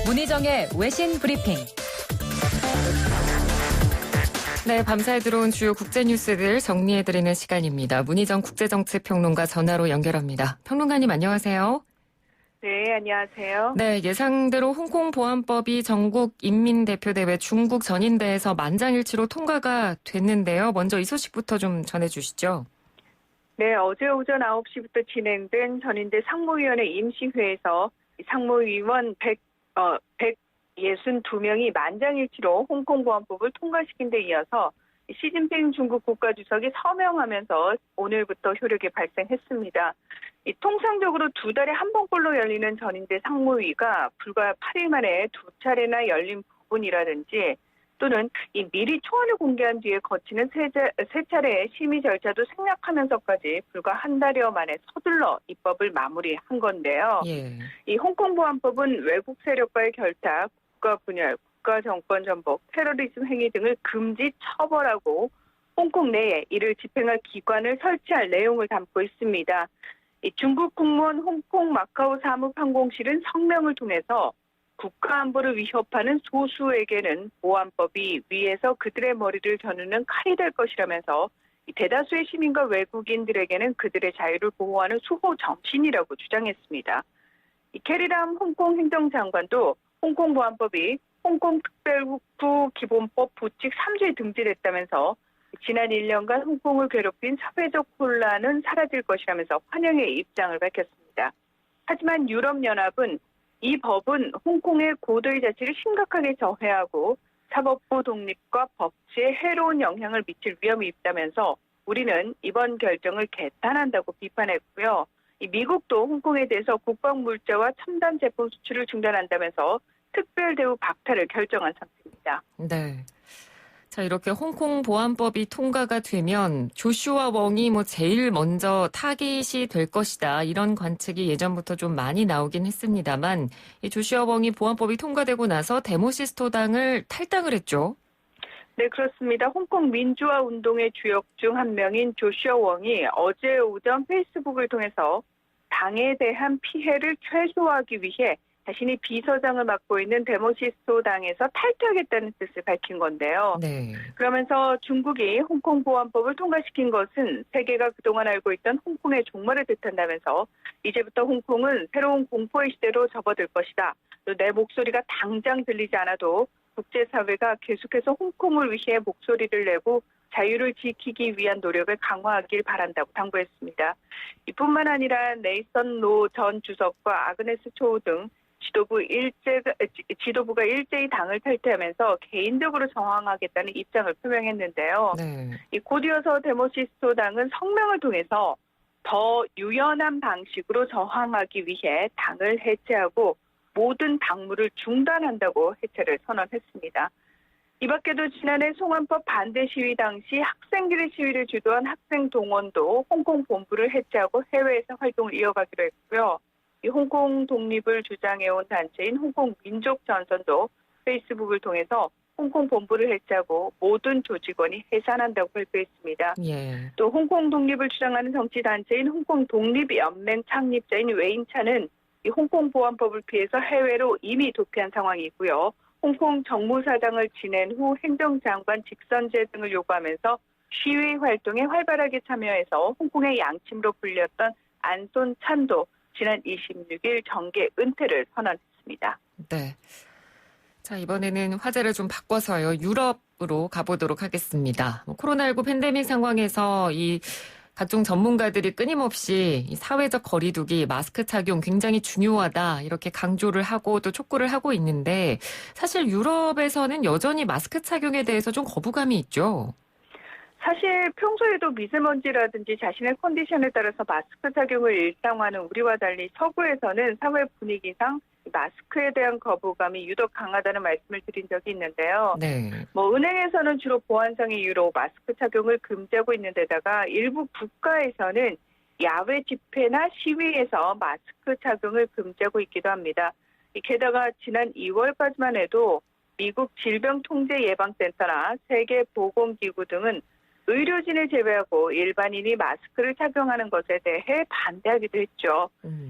문희정의 외신 브리핑. 네, 밤사이 들어온 주요 국제 뉴스들 정리해드리는 시간입니다. 문희정 국제정치평론가 전화로 연결합니다. 평론가님 안녕하세요. 네, 안녕하세요. 네, 예상대로 홍콩 보안법이 전국 인민대표대회 중국 전인대에서 만장일치로 통과가 됐는데요. 먼저 이 소식부터 좀 전해주시죠. 네, 어제 오전 9시부터 진행된 전인대 상무위원회 임시회에서 상무위원 162명이 만장일치로 홍콩 보안법을 통과시킨 데 이어서 시진핑 중국 국가주석이 서명하면서 오늘부터 효력이 발생했습니다. 통상적으로 두 달에 한 번꼴로 열리는 전인대 상무위가 불과 8일 만에 두 차례나 열린 부분이라든지 또는 미리 초안을 공개한 뒤에 거치는 세 차례의 심의 절차도 생략하면서까지 불과 한 달여 만에 서둘러 입법을 마무리한 건데요. 예. 이 홍콩 보안법은 외국 세력과의 결탁, 국가 분열, 국가 정권 전복, 테러리즘 행위 등을 금지 처벌하고 홍콩 내에 이를 집행할 기관을 설치할 내용을 담고 있습니다. 중국 국무원 홍콩 마카오 사무판공실은 성명을 통해서 국가안보를 위협하는 소수에게는 보안법이 위에서 그들의 머리를 겨누는 칼이 될 것이라면서 대다수의 시민과 외국인들에게는 그들의 자유를 보호하는 수호 정신이라고 주장했습니다. 캐리람 홍콩 행정장관도 홍콩 보안법이 홍콩 특별구 기본법 부칙 3조에 등재됐다면서 지난 1년간 홍콩을 괴롭힌 사회적 혼란은 사라질 것이라면서 환영의 입장을 밝혔습니다. 하지만 유럽연합은 이 법은 홍콩의 고도의 자치를 심각하게 저해하고 사법부 독립과 법치에 해로운 영향을 미칠 위험이 있다면서 우리는 이번 결정을 개탄한다고 비판했고요. 미국도 홍콩에 대해서 국방물자와 첨단 제품 수출을 중단한다면서 특별대우 박탈을 결정한 상태입니다. 네. 자, 이렇게 홍콩 보안법이 통과가 되면 조슈아 웡이 제일 먼저 타깃이 될 것이다. 이런 관측이 예전부터 좀 많이 나오긴 했습니다만 이 조슈아 웡이 보안법이 통과되고 나서 데모시스토당을 탈당을 했죠. 네, 그렇습니다. 홍콩 민주화 운동의 주역 중 한 명인 조슈아 웡이 어제 오전 페이스북을 통해서 당에 대한 피해를 최소화하기 위해 자신이 비서장을 맡고 있는 데모시스토당에서 탈퇴하겠다는 뜻을 밝힌 건데요. 네. 그러면서 중국이 홍콩 보안법을 통과시킨 것은 세계가 그동안 알고 있던 홍콩의 종말을 뜻한다면서 이제부터 홍콩은 새로운 공포의 시대로 접어들 것이다. 또 내 목소리가 당장 들리지 않아도 국제사회가 계속해서 홍콩을 위해 목소리를 내고 자유를 지키기 위한 노력을 강화하길 바란다고 당부했습니다. 이뿐만 아니라 네이선 로 전 주석과 아그네스 초 등 지도부가 일제히 당을 탈퇴하면서 개인적으로 저항하겠다는 입장을 표명했는데요. 네. 곧이어서 데모시스토당은 성명을 통해서 더 유연한 방식으로 저항하기 위해 당을 해체하고 모든 당무를 중단한다고 해체를 선언했습니다. 이 밖에도 지난해 송환법 반대 시위 당시 학생들의 시위를 주도한 학생동원도 홍콩 본부를 해체하고 해외에서 활동을 이어가기로 했고요. 이 홍콩 독립을 주장해온 단체인 홍콩 민족전선도 페이스북을 통해서 홍콩 본부를 해체하고 모든 조직원이 해산한다고 발표했습니다. 예. 또 홍콩 독립을 주장하는 정치단체인 홍콩 독립연맹 창립자인 웨인차는 이 홍콩 보안법을 피해서 해외로 이미 도피한 상황이고요. 홍콩 정무사장을 지낸 후 행정장관 직선제 등을 요구하면서 시위 활동에 활발하게 참여해서 홍콩의 양침으로 불렸던 안손 찬도 지난 26일 정계 은퇴를 선언했습니다. 네. 자, 이번에는 화제를 좀 바꿔서요. 유럽으로 가보도록 하겠습니다. 코로나19 팬데믹 상황에서 이 각종 전문가들이 끊임없이 이 사회적 거리두기, 마스크 착용 굉장히 중요하다 이렇게 강조를 하고 또 촉구를 하고 있는데 사실 유럽에서는 여전히 마스크 착용에 대해서 좀 거부감이 있죠. 사실 평소에도 미세먼지라든지 자신의 컨디션에 따라서 마스크 착용을 일상화하는 우리와 달리 서구에서는 사회 분위기상 마스크에 대한 거부감이 유독 강하다는 말씀을 드린 적이 있는데요. 네. 은행에서는 주로 보안상의 이유로 마스크 착용을 금지하고 있는 데다가 일부 국가에서는 야외 집회나 시위에서 마스크 착용을 금지하고 있기도 합니다. 게다가 지난 2월까지만 해도 미국 질병통제예방센터나 세계보건기구 등은 의료진을 제외하고 일반인이 마스크를 착용하는 것에 대해 반대하기도 했죠.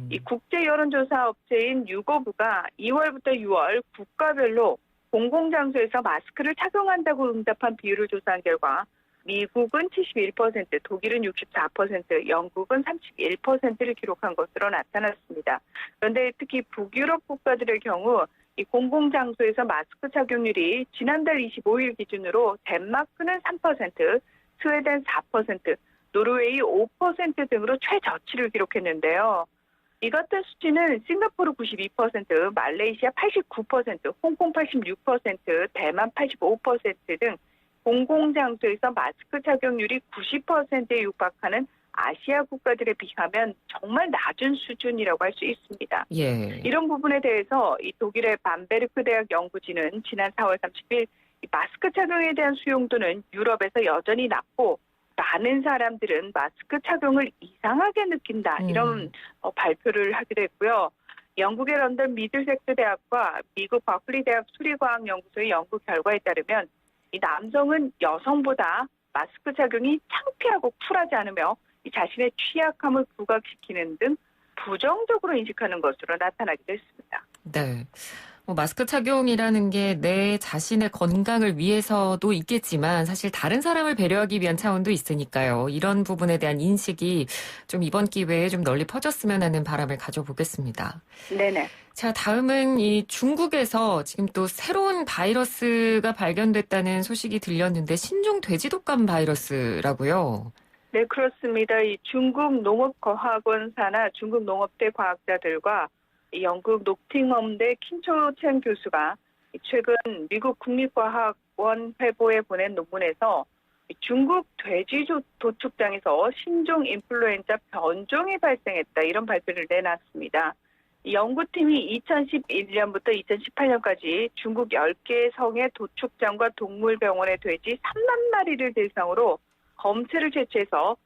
이 국제 여론조사 업체인 유거부가 2월부터 6월 국가별로 공공장소에서 마스크를 착용한다고 응답한 비율을 조사한 결과 미국은 71%, 독일은 64%, 영국은 31%를 기록한 것으로 나타났습니다. 그런데 특히 북유럽 국가들의 경우 이 공공장소에서 마스크 착용률이 지난달 25일 기준으로 덴마크는 3%, 스웨덴 4%, 노르웨이 5% 등으로 최저치를 기록했는데요. 이 같은 수치는 싱가포르 92%, 말레이시아 89%, 홍콩 86%, 대만 85%등 공공장소에서 마스크 착용률이 90%에 육박하는 아시아 국가들에 비하면 정말 낮은 수준이라고 할 수 있습니다. 예. 이런 부분에 대해서 이 독일의 밤베르크 대학 연구진은 지난 4월 30일 이 마스크 착용에 대한 수용도는 유럽에서 여전히 낮고 많은 사람들은 마스크 착용을 이상하게 느낀다. 이런 발표를 하기도 했고요. 영국의 런던 미들섹스 대학과 미국 버클리 대학 수리과학연구소의 연구 결과에 따르면 이 남성은 여성보다 마스크 착용이 창피하고 쿨하지 않으며 이 자신의 취약함을 부각시키는 등 부정적으로 인식하는 것으로 나타나기도 했습니다. 네. 마스크 착용이라는 게 내 자신의 건강을 위해서도 있겠지만 사실 다른 사람을 배려하기 위한 차원도 있으니까요. 이런 부분에 대한 인식이 좀 이번 기회에 좀 널리 퍼졌으면 하는 바람을 가져보겠습니다. 네네. 자, 다음은 이 중국에서 지금 또 새로운 바이러스가 발견됐다는 소식이 들렸는데 신종 돼지독감 바이러스라고요. 네, 그렇습니다. 이 중국 농업과학원 산하 중국 농업대 과학자들과 이 영국 노팅엄대 킨초첸 교수가 최근 미국 국립과학원 회보에 보낸 논문에서 중국 돼지 도축장에서 신종 인플루엔자 변종이 발생했다 이런 발표를 내놨습니다. 이 연구팀이 2011년부터 2018년까지 중국 10개의 성의 도축장과 동물병원의 돼지 3만 마리를 대상으로 검체를 채취해서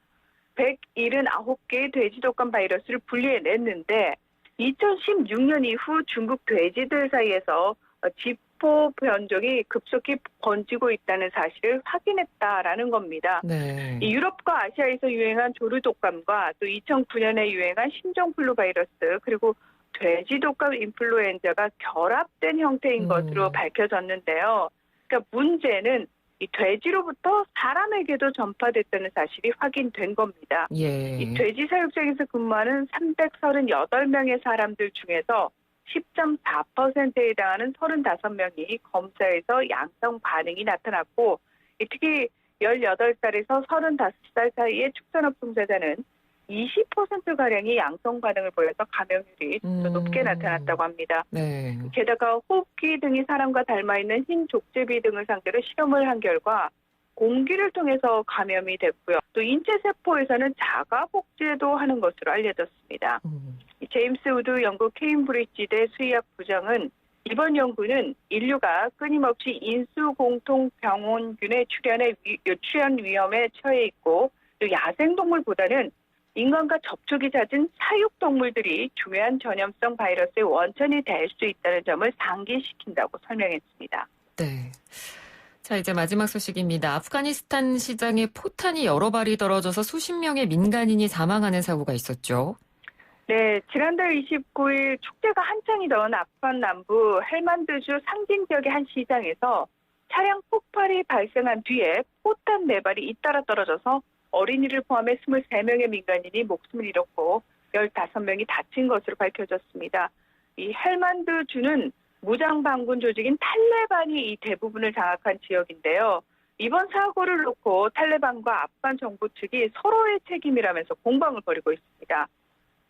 179개의 돼지독감 바이러스를 분리해냈는데 2016년 이후 중국 돼지들 사이에서 지포 변종이 급속히 번지고 있다는 사실을 확인했다라는 겁니다. 네. 이 유럽과 아시아에서 유행한 조류독감과 또 2009년에 유행한 신종플루 바이러스 그리고 돼지독감 인플루엔자가 결합된 형태인 것으로 밝혀졌는데요. 그러니까 문제는 이 돼지로부터 사람에게도 전파됐다는 사실이 확인된 겁니다. 예. 이 돼지 사육장에서 근무하는 338명의 사람들 중에서 10.4%에 해당하는 35명이 검사에서 양성 반응이 나타났고 특히 18살에서 35살 사이의 축산업 종사자는 20%가량이 양성 반응을 보여서 감염률이 더 높게 나타났다고 합니다. 네. 게다가 호흡기 등이 사람과 닮아있는 흰 족제비 등을 상대로 실험을 한 결과 공기를 통해서 감염이 됐고요. 또 인체세포에서는 자가 복제도 하는 것으로 알려졌습니다. 제임스 우드 영국 케임브리지대 수의학 부장은 이번 연구는 인류가 끊임없이 인수공통병원균의 출현 위험에 처해 있고 또 야생동물보다는 인간과 접촉이 잦은 사육동물들이 중요한 전염성 바이러스의 원천이 될 수 있다는 점을 상기시킨다고 설명했습니다. 네. 자, 이제 마지막 소식입니다. 아프가니스탄 시장에 포탄이 여러 발이 떨어져서 수십 명의 민간인이 사망하는 사고가 있었죠. 네, 지난달 29일 축제가 한창이던 아프간 남부 헬만드주 상징 지역의 한 시장에서 차량 폭발이 발생한 뒤에 포탄 4발이 잇따라 떨어져서 어린이를 포함해 23명의 민간인이 목숨을 잃었고 15명이 다친 것으로 밝혀졌습니다. 이 헬만드주는 무장반군 조직인 탈레반이 이 대부분을 장악한 지역인데요. 이번 사고를 놓고 탈레반과 아프간 정부 측이 서로의 책임이라면서 공방을 벌이고 있습니다.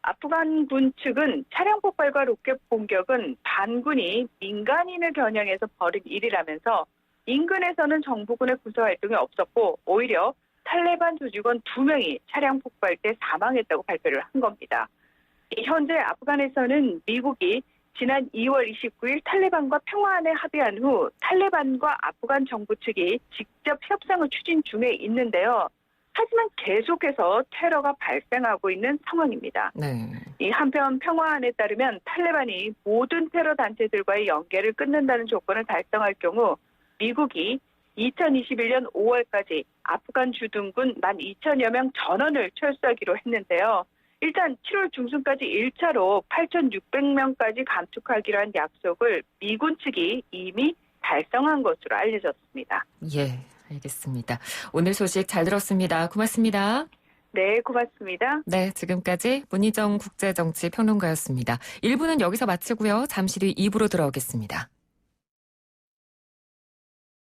아프간군 측은 차량 폭발과 로켓 공격은 반군이 민간인을 겨냥해서 벌인 일이라면서 인근에서는 정부군의 구조활동이 없었고 오히려 탈레반 조직원 2명이 차량 폭발 때 사망했다고 발표를 한 겁니다. 현재 아프간에서는 미국이 지난 2월 29일 탈레반과 평화안에 합의한 후 탈레반과 아프간 정부 측이 직접 협상을 추진 중에 있는데요. 하지만 계속해서 테러가 발생하고 있는 상황입니다. 네. 이 한편 평화안에 따르면 탈레반이 모든 테러 단체들과의 연계를 끊는다는 조건을 달성할 경우 미국이 2021년 5월까지 아프간 주둔군 12,000여 명 전원을 철수하기로 했는데요. 일단 7월 중순까지 1차로 8,600명까지 감축하기로 한 약속을 미군 측이 이미 달성한 것으로 알려졌습니다. 예, 알겠습니다. 오늘 소식 잘 들었습니다. 고맙습니다. 네, 고맙습니다. 네, 지금까지 문희정 국제정치평론가였습니다. 1부는 여기서 마치고요. 잠시 뒤 2부로 돌아오겠습니다.